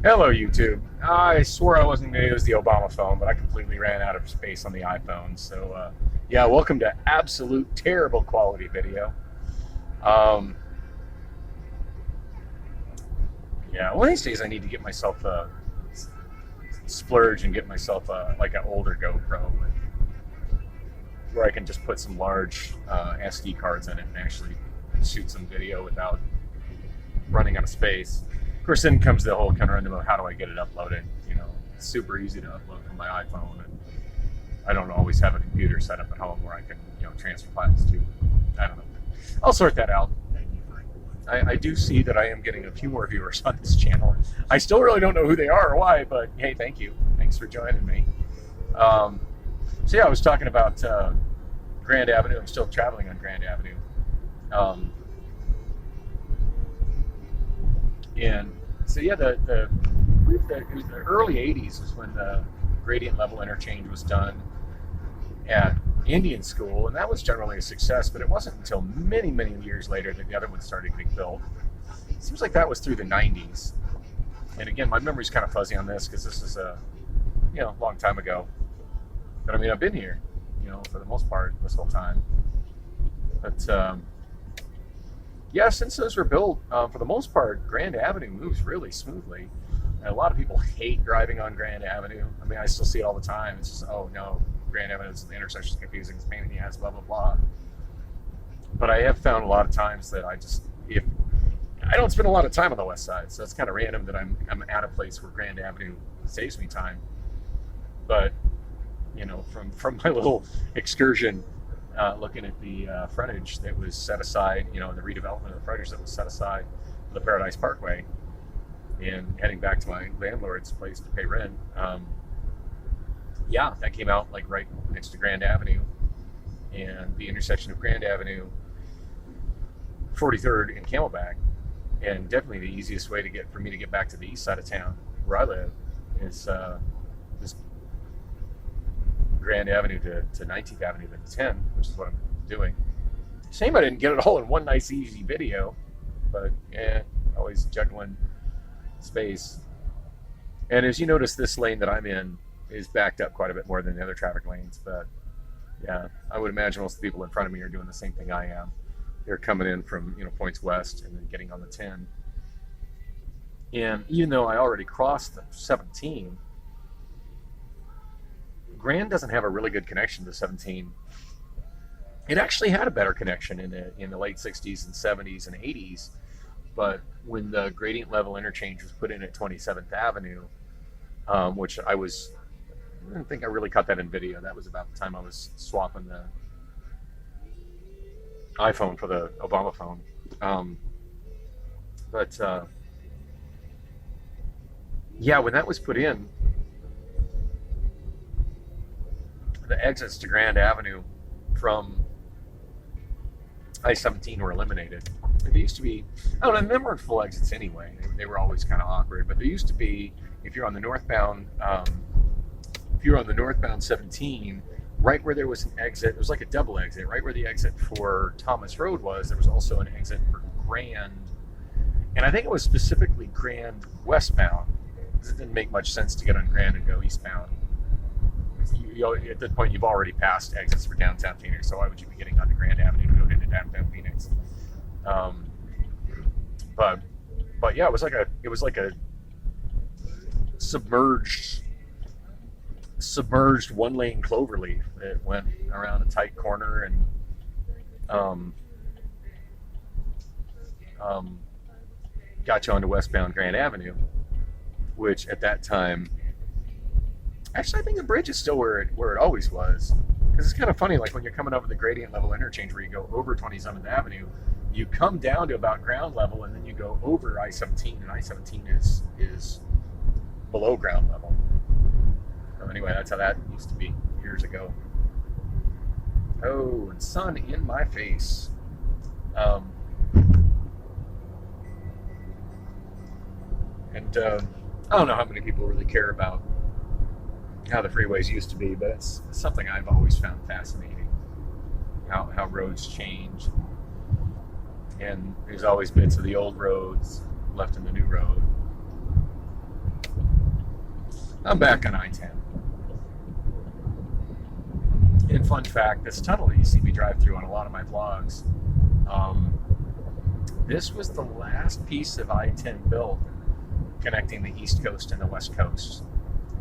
Hello, YouTube. I swore I wasn't going to use the Obama phone, but I completely ran out of space on the iPhone. So, yeah, welcome to absolute terrible quality video. Um, yeah, one of these days I need to get myself a splurge and get myself like an older GoPro where I can just put some large SD cards in it and actually shoot some video without running out of space. Of course, then comes the whole conundrum of how do I get it uploaded. You know, it's super easy to upload from my iPhone, and I don't always have a computer set up at home where I can, transfer files to. I don't know. I'll sort that out. I do see that I am getting a few more viewers on this channel. I still really don't know who they are or why, but hey, thank you. Thanks for joining me. So yeah, I was talking about Grand Avenue. I'm still traveling on Grand Avenue. And so yeah, it was the early 80s is when the gradient level interchange was done at Indian School, and that was generally a success, but it wasn't until many, many years later that the other ones started getting built. It seems like that was through the 90s. And again, my memory's kind of fuzzy on this because this is a long time ago. But I mean, I've been here, for the most part this whole time. But yeah, since those were built, for the most part, Grand Avenue moves really smoothly. And a lot of people hate driving on Grand Avenue. I mean, I still see it all the time. It's just, oh no, Grand Avenue, the intersection's confusing, it's a pain in the ass, blah, blah, blah. But I have found a lot of times that if I don't spend a lot of time on the west side, so it's kind of random that I'm at a place where Grand Avenue saves me time. But, from my little excursion, looking at the frontage that was set aside, the redevelopment of the frontage that was set aside for the Paradise Parkway, and heading back to my landlord's place to pay rent. Yeah, that came out like right next to Grand Avenue, and the intersection of Grand Avenue, 43rd, and Camelback, and definitely the easiest way for me to get back to the east side of town where I live is this Grand Avenue to 19th Avenue to 10, which is what I'm doing. Shame I didn't get it all in one nice easy video, but yeah, always juggling space. And as you notice, this lane that I'm in is backed up quite a bit more than the other traffic lanes, but yeah, I would imagine most of the people in front of me are doing the same thing I am. They're coming in from points west and then getting on the 10. And even though I already crossed the 17, Grand doesn't have a really good connection to 17. It actually had a better connection in the late 60s and 70s and 80s, but when the gradient level interchange was put in at 27th Avenue, which I didn't think I really caught that in video. That was about the time I was swapping the iPhone for the Obama phone. Yeah, when that was put in, the exits to Grand Avenue from I-17 were eliminated. They used to be, I don't know, they weren't full exits anyway. They were always kind of awkward, but there used to be, if you're on the northbound 17, right where there was an exit, it was like a double exit, right where the exit for Thomas Road was, there was also an exit for Grand, and I think it was specifically Grand westbound, because it didn't make much sense to get on Grand and go eastbound. At that point, you've already passed exits for downtown Phoenix, so why would you be getting onto Grand Avenue to go into downtown Phoenix? But yeah, it was like a submerged one-lane cloverleaf that went around a tight corner and got you onto westbound Grand Avenue, which at that time, actually, I think the bridge is still where it always was. Because it's kind of funny, like when you're coming over the gradient level interchange where you go over 27th Avenue, you come down to about ground level and then you go over I-17, and I-17 is below ground level. So anyway, that's how that used to be years ago. Oh, and sun in my face. I don't know how many people really care about how the freeways used to be, but it's something I've always found fascinating. How roads change, and there's always bits of the old roads left in the new road. I'm back on I-10. And fun fact, this tunnel that you see me drive through on a lot of my vlogs, this was the last piece of I-10 built connecting the East Coast and the West Coast.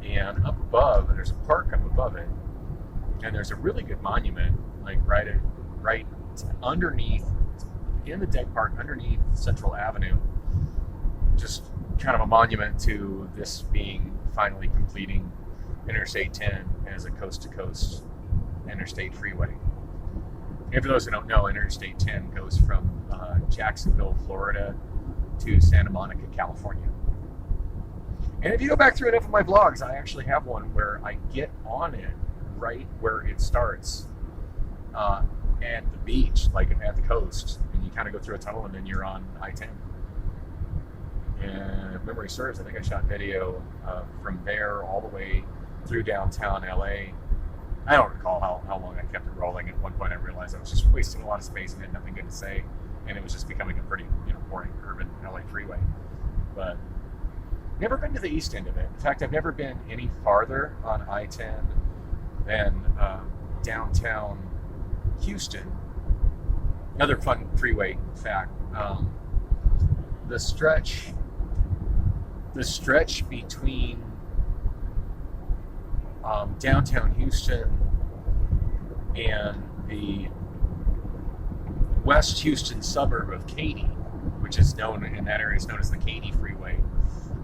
And up above, there's a park up above it, and there's a really good monument, like right underneath, in the deck park, underneath Central Avenue. Just kind of a monument to this being finally completing Interstate 10 as a coast-to-coast interstate freeway. And for those who don't know, Interstate 10 goes from Jacksonville, Florida to Santa Monica, California. And if you go back through enough of my vlogs, I actually have one where I get on it right where it starts at the beach, like at the coast, and you kind of go through a tunnel and then you're on I-10. And if memory serves, I think I shot video from there all the way through downtown LA. I don't recall how long I kept it rolling. At one point I realized I was just wasting a lot of space and had nothing good to say, and it was just becoming a pretty boring urban LA freeway. But never been to the east end of it. In fact, I've never been any farther on I-10 than downtown Houston. Another fun freeway fact, the stretch between downtown Houston and the West Houston suburb of Katy, which is known in that area is known as the Katy Freeway.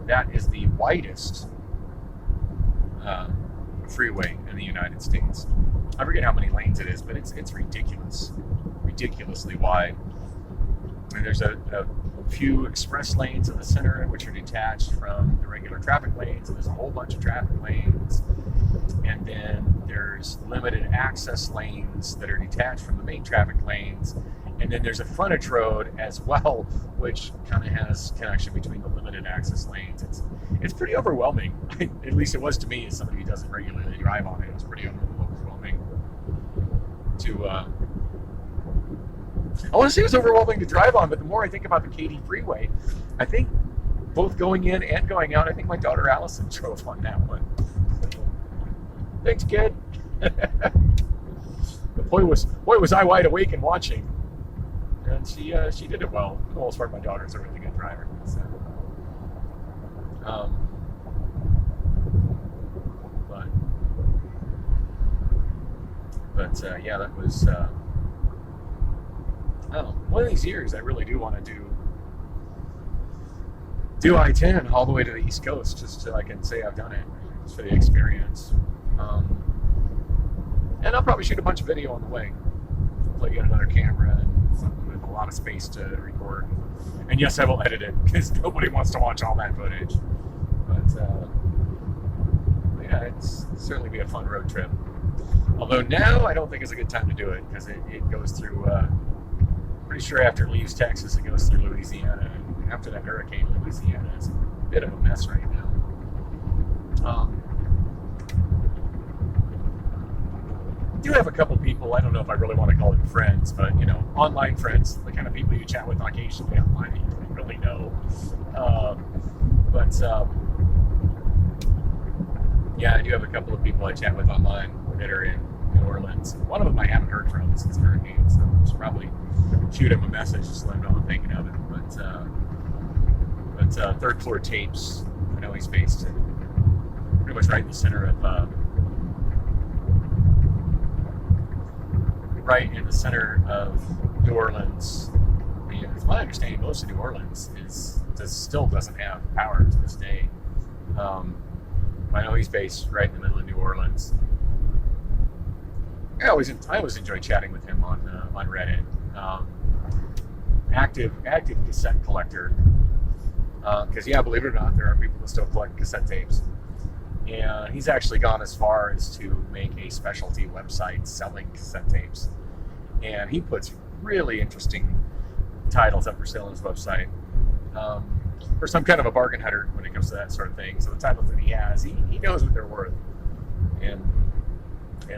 That is the widest freeway in the United States. I forget how many lanes it is, but it's ridiculously wide. And there's a few express lanes in the center, which are detached from the regular traffic lanes, and there's a whole bunch of traffic lanes. And then there's limited access lanes that are detached from the main traffic lanes. And then there's a frontage road as well, which kind of has connection between the limited access lanes. It's pretty overwhelming. At least it was to me, as somebody who doesn't regularly drive on it. It was pretty overwhelming to. I want to say it was overwhelming to drive on, but the more I think about the Katy Freeway, I think both going in and going out, I think my daughter Allison drove on that one. Thanks, kid. But boy was I wide awake and watching. And she did it well. For the most part, my daughter's a really good driver. So, yeah, that was one of these years. I really do want to do I-10 all the way to the East Coast, just so I can say I've done it, just for the experience. And I'll probably shoot a bunch of video on the way. Hopefully get another camera and something with a lot of space to record. And yes, I will edit it, because nobody wants to watch all that footage. But yeah, it's certainly be a fun road trip. Although now I don't think it's a good time to do it, because it goes through, pretty sure after it leaves Texas, it goes through Louisiana. And after that hurricane, Louisiana is a bit of a mess right now. I do have a couple people, I don't know if I really want to call them friends, but online friends, the kind of people you chat with occasionally online that you don't really know. Yeah, I do have a couple of people I chat with online that are in New Orleans. One of them I haven't heard from since the hurricane, so I should probably shoot him a message just to let him know I'm thinking of him. But Third Floor Tapes, I know he's based in pretty much right in the center of New Orleans. And it's my understanding most of New Orleans still doesn't have power to this day. I know he's based right in the middle of New Orleans. I always enjoy chatting with him on Reddit. Active cassette collector. Because believe it or not, there are people that still collect cassette tapes. And he's actually gone as far as to make a specialty website selling cassette tapes. And he puts really interesting titles up for sale on his website. For some kind of a bargain hunter when it comes to that sort of thing. So the titles that he has, he knows what they're worth. And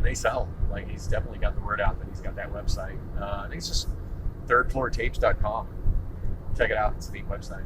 they sell. Like, he's definitely got the word out that he's got that website. I think it's just thirdfloortapes.com. Check it out. It's a neat website.